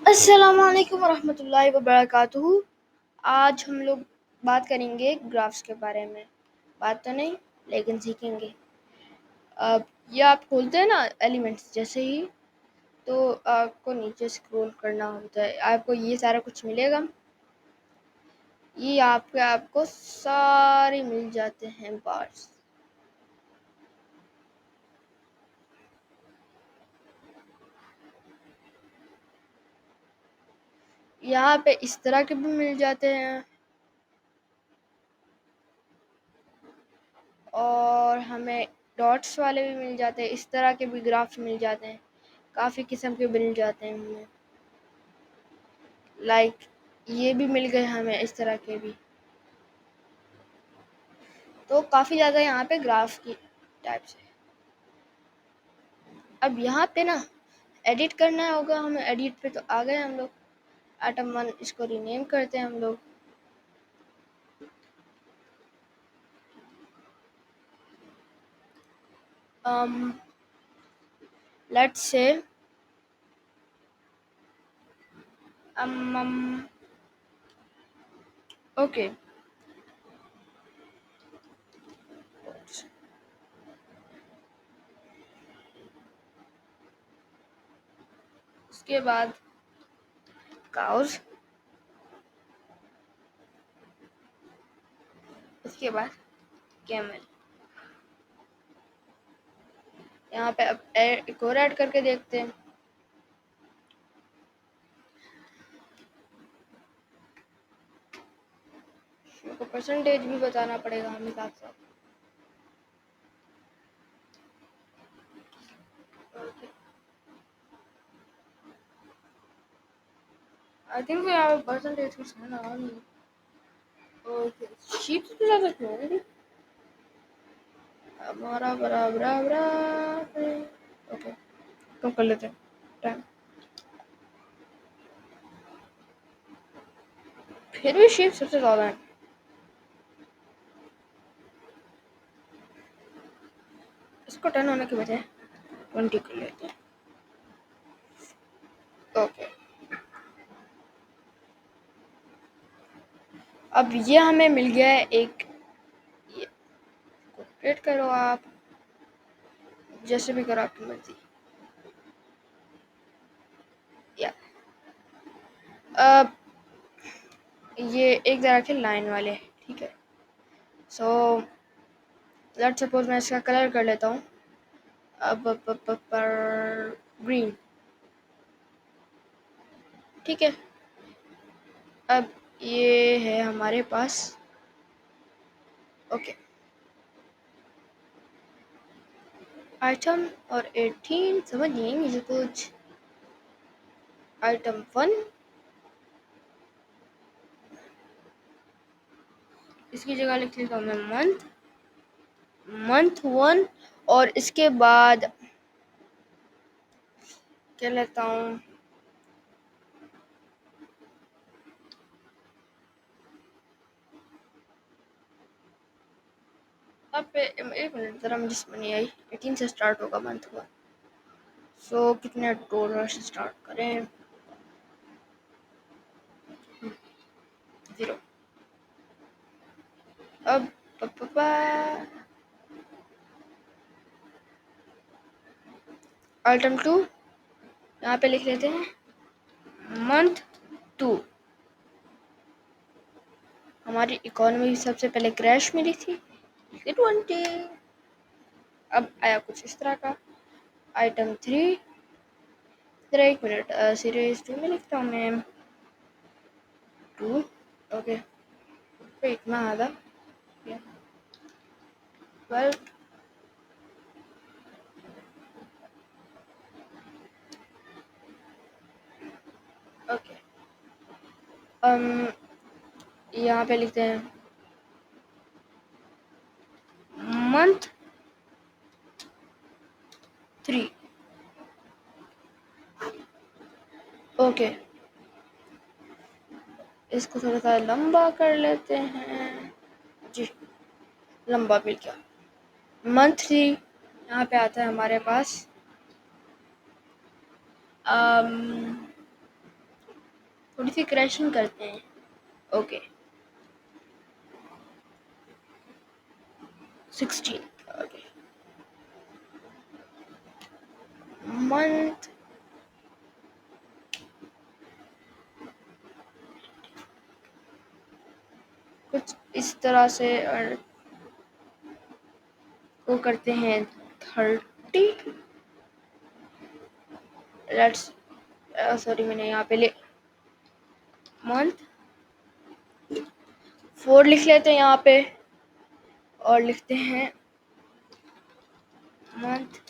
अस्सलामुअलैकुम वरहमतुल्लाहि वबरकातुहू। आज हम लोग बात करेंगे ग्राफ्स के बारे में। बात तो नहीं लेकिन सीखेंगे। अब ये आप खोलते हैं ना एलिमेंट्स जैसे ही, तो आपको नीचे स्क्रॉल करना होता है, आपको ये सारा कुछ मिलेगा। ये आपको सारे मिल जाते हैं बार्स। यहाँ पे इस तरह के भी मिल जाते हैं और हमें डॉट्स वाले भी मिल जाते हैं। इस तरह के भी ग्राफ्स मिल जाते हैं, काफ़ी किस्म के मिल जाते हैं हमें। लाइक ये भी मिल गए हमें इस तरह के भी। तो काफ़ी ज़्यादा यहाँ पे ग्राफ की टाइप्स है। अब यहाँ पे ना एडिट करना होगा हमें। एडिट पे तो आ गए हम लोग। आइटम 1 इसको रीनेम करते हैं हम लोग। लेट्स से ओके, उसके बाद काउज, उसके बाद कैमल। यहाँ पे अब एक और ऐड करके देखते हैं। को परसेंटेज भी बताना पड़ेगा हमें साथ साथ। आई थिंक यहाँ पे परसेंटेज कुछ है ना। ओके, शीप से ज़्यादा क्यों है हमारा बराबर। ओके, कम कर लेते हैं टाइम। फिर भी शीप सबसे ज़्यादा है। इसको 10 होने के बजाय 20 कर लेते हैं। ओके, अब ये हमें मिल गया है एक। ये क्रिएट करो आप, जैसे भी करो आपकी मर्जी। या अब ये एक तरह के लाइन वाले, ठीक है। सो लेट्स सपोज मैं इसका कलर कर लेता हूँ अब पर ग्रीन, ठीक है। अब ये है हमारे पास। ओके, आइटम और 18 समझ नहीं मुझे कुछ। आइटम 1, इसकी जगह लिख लेता हूँ मैं मंथ 1। और इसके बाद क्या लेता हूँ, अब पे एक मिनट ज़रा मुझे समझ नहीं आई। 18 से स्टार्ट होगा मंथ 1। सो कितने डॉलर से स्टार्ट करें? 0। अब आइटम 2 यहाँ पे लिख लेते हैं मंथ 2। हमारी इकोनॉमी सबसे पहले क्रैश मिली थी 20। अब आया कुछ इस तरह का। आइटम 3, जरा एक मिनट, सीरीज 2 में लिखता हूँ मैं 2। ओके, तो इतना आधा 12। ओके, यहाँ पे लिखते हैं मंथ 3। ओके, इसको थोड़ा सा लंबा कर लेते हैं जी। लंबा मिल गया। मंथ 3 यहाँ पे आता है हमारे पास थोड़ी सी क्रैशिंग करते हैं। ओके 16 ओके मंथ कुछ इस तरह से और वो करते हैं 30 लेट्स सॉरी मैंने यहाँ पे मंथ 4 लिख लेते हैं यहाँ पे और लिखते हैं मंथ।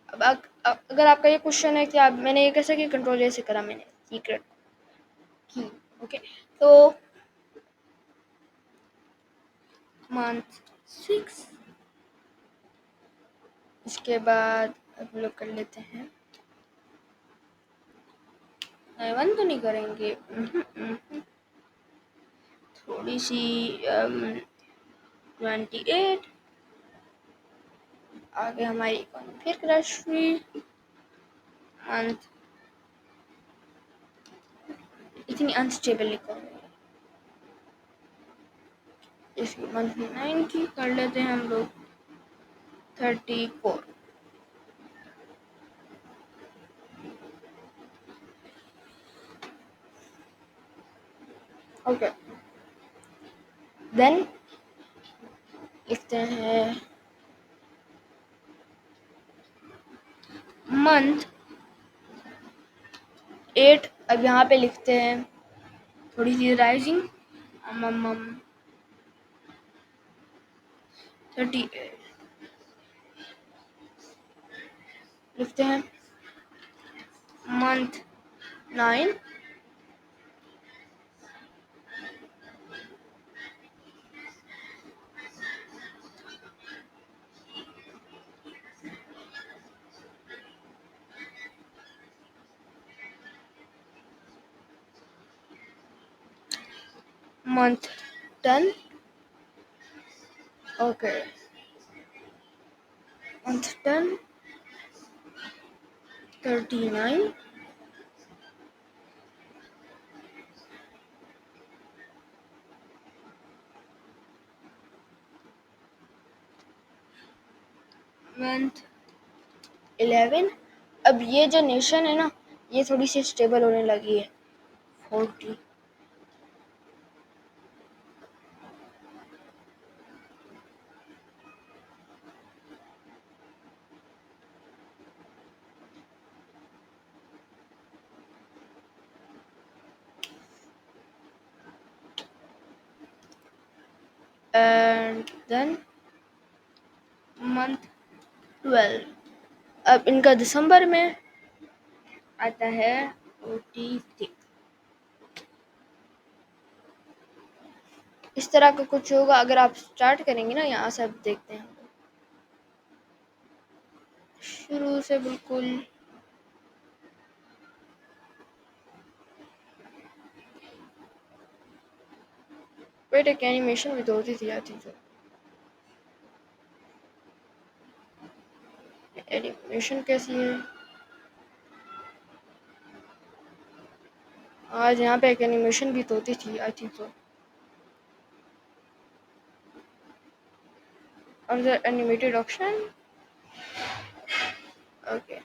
अब अगर आपका ये क्वेश्चन है कि आप मैंने ये कैसे किया, कंट्रोल ए से करा मैंने सीक्रेट की। ओके तो मंथ 6 इसके बाद हम लोग कर लेते हैं 1 तो नहीं करेंगे थोड़ी सी 28 आगे हमारी इकोनॉमी फिर क्रैश हुई। मंथ इतनी अनस्टेबल इकोनॉमी इसकी मंथ 9 की कर लेते हैं हम लोग 34 ओके देन लिखते हैं मंथ 8 अब यहाँ पे लिखते हैं थोड़ी सी राइजिंग 38 लिखते हैं month 9 month 10 okay month 10 39 month 11 अब ये जो नेशन है ना ये थोड़ी सी स्टेबल होने लगी है 40 एंड देन मंथ 12 अब इनका दिसंबर में आता है 46 इस तरह का कुछ होगा अगर आप स्टार्ट करेंगे ना यहाँ से। अब देखते हैं शुरू से बिल्कुल वेट एक एनिमेशन भी तो होती थी आई थिंक सो एनिमेशन कैसी है आज यहाँ पे एक एनिमेशन भी तो होती थी आई थिंक सो और द एनिमेटेड ऑप्शन ओके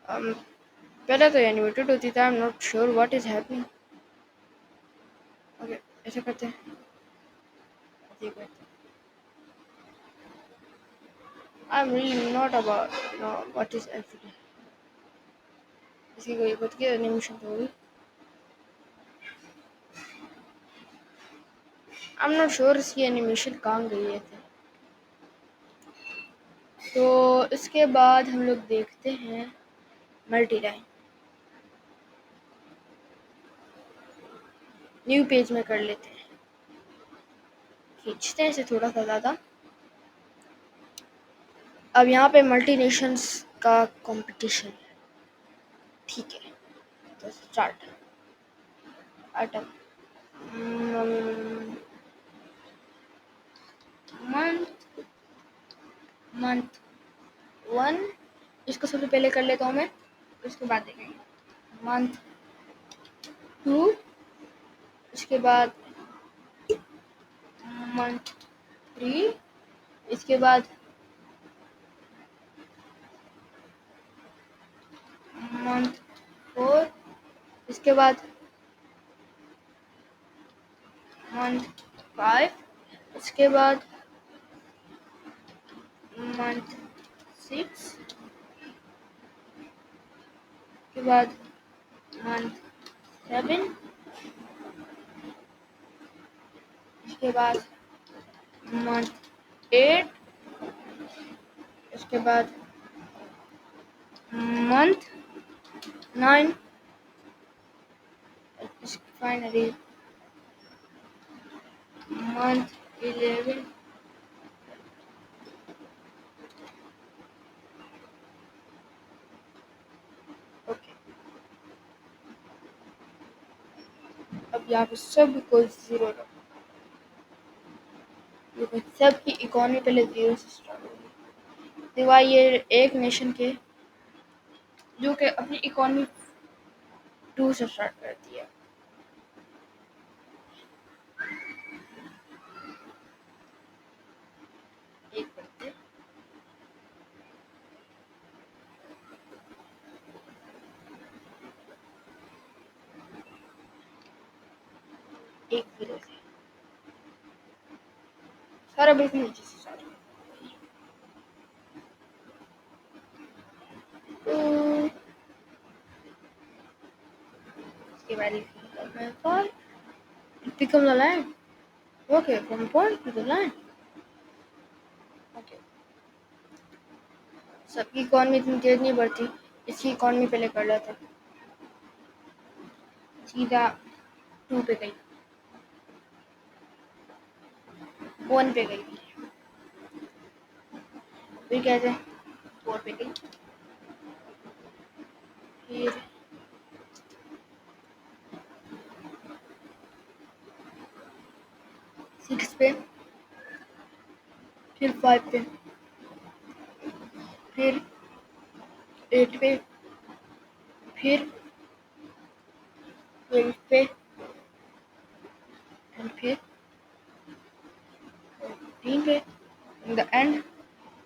पहले तो एनिमेटेड होती थी I am not sure what is happening okay ऐसा करते हैं I am really not about know what is actually इसकी कोई खुद की एनिमेशन तो होगी आई एम नॉट श्योर इसकी एनिमेशन कहाँ गई है तो इसके बाद हम लोग देखते हैं मल्टी लाइन न्यू पेज में कर लेते हैं खींचते हैं इसे थोड़ा सा ज़्यादा। अब यहाँ पे मल्टी नेशंस का कंपटीशन ठीक है तो स्टार्ट आइटम मंथ मंथ 1 इसको सबसे पहले कर लेता हूँ मैं, उसके बाद देखेंगे। मंथ 2, इसके बाद मंथ 3, इसके बाद मंथ 4, इसके बाद मंथ 5, इसके बाद मंथ 6, इसके बाद मंथ 7, इसके बाद मंथ 8, इसके बाद मंथ 9, फाइनली मंथ 11, ओके। अब यहाँ पे सब को 0 रखो, सब की इकोनॉमी पहले 0 से स्टार्ट होगी, सिवाय ये एक नेशन के जो कि अपनी इकोनॉमी 2 से स्टार्ट करती है। एक मिनट, एक 0 से सारा बिल्कुल नीचे से स्टार्ट होगा। तो इसके बाद become the land. Okay, from point to the land. Okay. सबकी इकॉनमी इतनी तेज नहीं बढ़ती, इसकी इकॉनमी पहले कर लेते हैं। सीधा 2 पे गई, 1 पे गई, फिर कहते हैं 4 पे गई, फिर 6 पे, फिर 5 पे, फिर 8 पे, फिर 12 पे, एंड फिर 14 पे, इन द एंड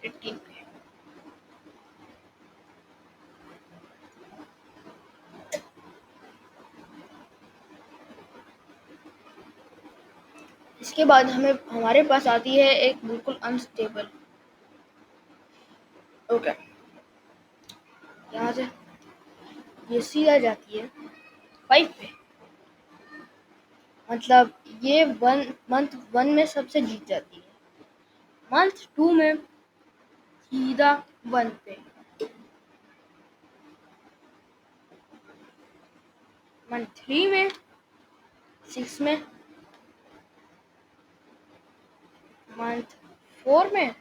18 पे। इसके बाद हमारे पास आती है एक बिल्कुल अनस्टेबल। ओके, यहाँ से ये सीधा जाती है 5 पे, मतलब ये मंथ 1 में सबसे जीत जाती है, मंथ 2 में सीधा 1 पे, मंथ 3 में, 6 में, मंथ 4 में,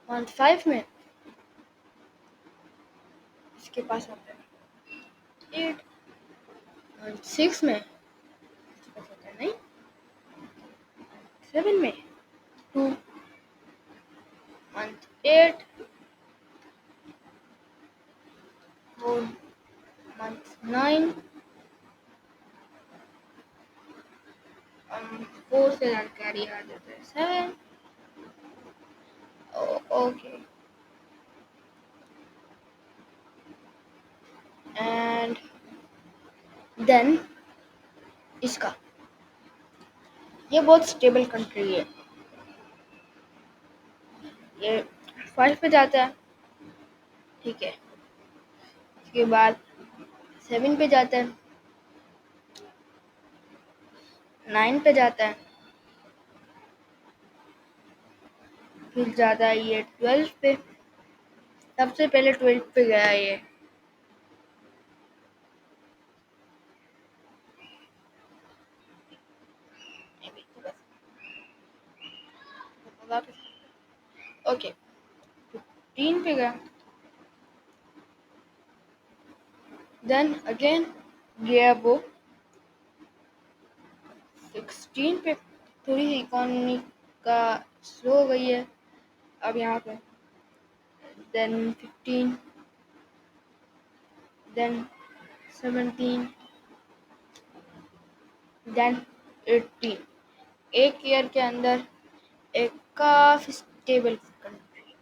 मंथ 5 में, इसके पास आता है 8, मंथ 6 में, इसके पास आता है 9, 7 में 2, मंथ 8, 4, मंथ 9, 4 से जानकारी आ जाता है 7। ओके, एंड देन इसका ये बहुत स्टेबल कंट्री है, ये 5 पे जाता है, ठीक है, इसके बाद 7 पे जाता है, 9 पे जाता है, फिर जाता है ये 12 पे, सबसे पहले 12 पे गया ये, ओके 15 पे गया, देन अगेन गया वो 16 पे थोड़ी सी इकोनॉमी का स्लो हो गई है अब यहाँ पे। Then 15, then 17, then 18। एक ईयर के अंदर एक काफ़ी स्टेबल कंट्री।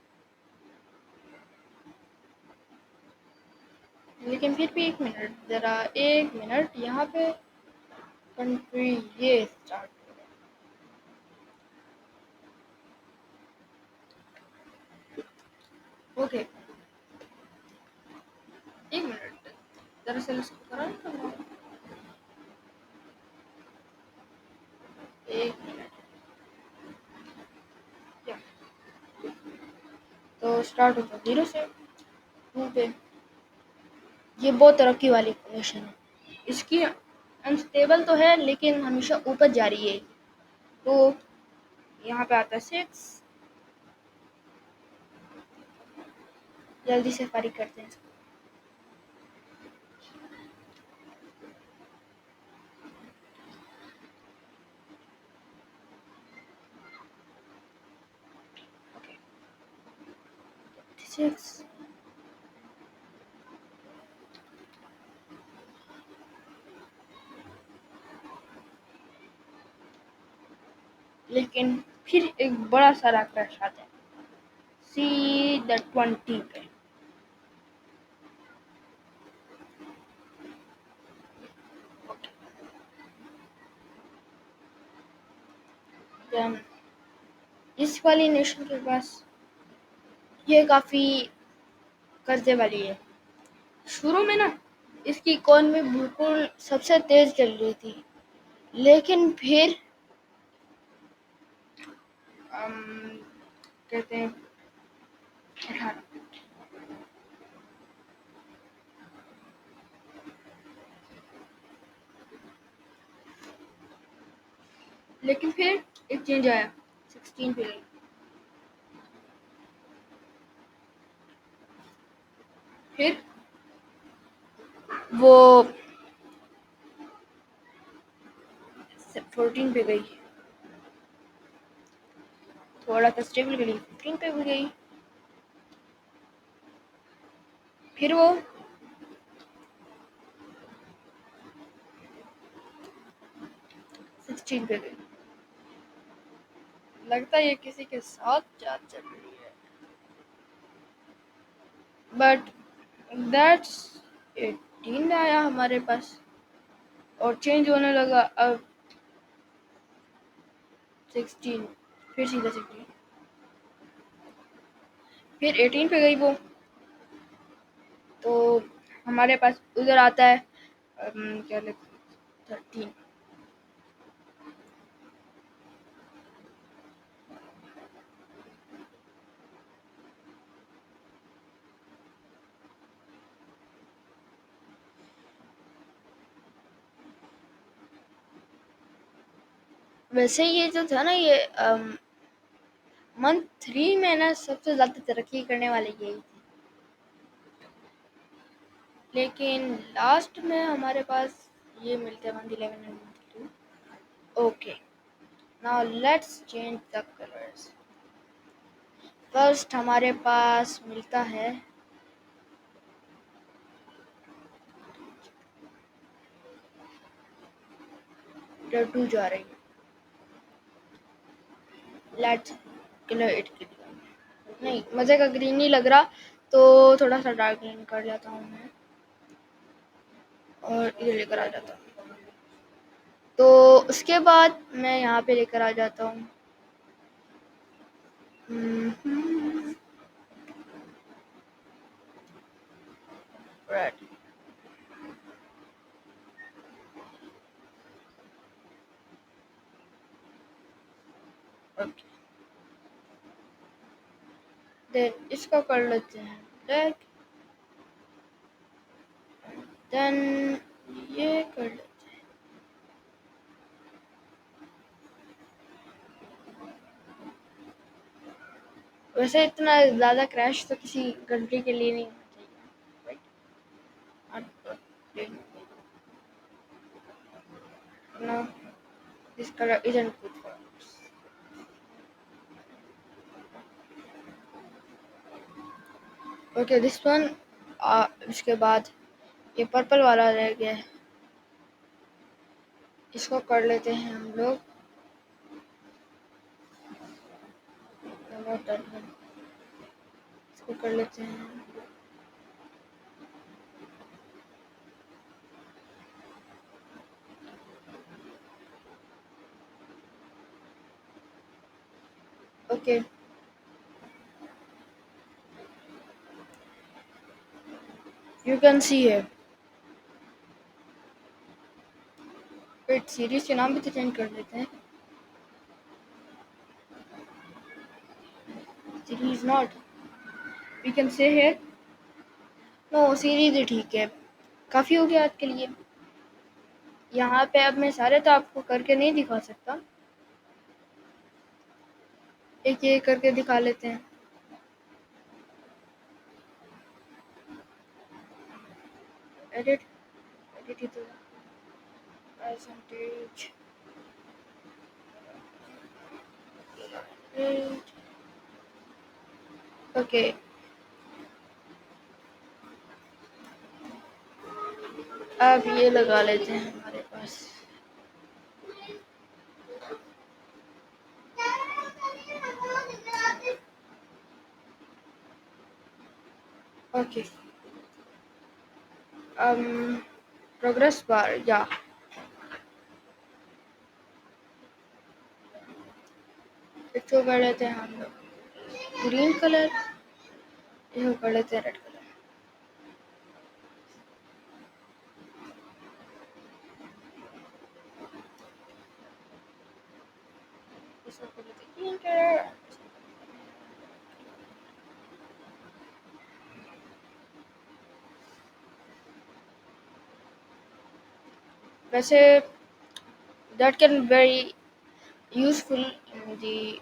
लेकिन फिर भी 1 मिनट, ज़रा 1 मिनट, यहाँ पे कंट्री ये स्टार्ट हो ओके। 1 मिनट, दरअसल इसको करा नहीं करना। 1 मिनट क्या, तो स्टार्ट होता 0 से 2 पे। ये बहुत तरक्की वाली नेशन है, इसकी अनस्टेबल तो है लेकिन हमेशा ऊपर जा रही है। तो यहाँ पे आता है 6। जल्दी से फारिग करते हैं इसको। ओके 6। लेकिन फिर एक बड़ा सारा क्रैश आता है C20 पे। देन इस वाली नेशन के पास ये काफ़ी कर्जे वाली है। शुरू में ना इसकी इकोनॉमी बिल्कुल सबसे तेज चल रही थी, लेकिन फिर कहते हैं 18। लेकिन फिर एक चेंज आया 16 पे। फिर वो 14 पे गई, थोड़ा सा स्टेबल गई, 15 पे भी गई, फिर वो 16 पे गई। लगता है ये किसी के साथ जान चल रही है, बट दैट्स 18 में आया हमारे पास और चेंज होने लगा अब 16, फिर सीधा 16, फिर 18 पे गई वो। तो हमारे पास उधर आता है क्या लिखते 13। वैसे ये जो था ना ये मंथ 3 में ना सबसे ज़्यादा तरक्की करने वाली यही थी, लेकिन लास्ट में हमारे पास ये मिलते हैं month 11 and month 2। Okay, now let's change the colours. First हमारे पास मिलता है रेड 2 जा रही है। Let's colour it green. नहीं, मज़े का ग्रीन नहीं लग रहा, तो थोड़ा सा डार्क ग्रीन कर लेता हूँ मैं और इधर लेकर आ जाता हूँ। तो उसके बाद मैं यहाँ पे लेकर आ जाता हूँ रेड। ओके, देन इसका कर लेते हैं ब्लैक, देन ये कर लेते हैं। वैसे इतना ज़्यादा क्रैश तो किसी कंट्री के लिए नहीं होना चाहिए, राइट? ना This color isn't good for us. Okay, this one. इसके बाद ये पर्पल वाला रह गया है, इसको कर लेते हैं हम लोग। Not that one. इसको कर लेते हैं। Okay. You can see here. Wait, series के नाम भी तो चेंज कर देते हैं। Series not. We can say here. No, series ही ठीक है, काफ़ी हो गया आज के लिए। यहाँ पे अब मैं सारे तो आपको करके नहीं दिखा सकता, एक ये करके दिखा लेते हैं। एडिट एडिट ही तो परसेंटेज ओके। अब ये लगा लेते हैं हमारे पास। ओके, प्रोग्रेस बार या इसको कर लेते हैं हम लोग ग्रीन कलर, इसको कर लेते हैं रेड कलर। इसको कर लेते हैं ग्रीन कलर। वैसे that can very useful in the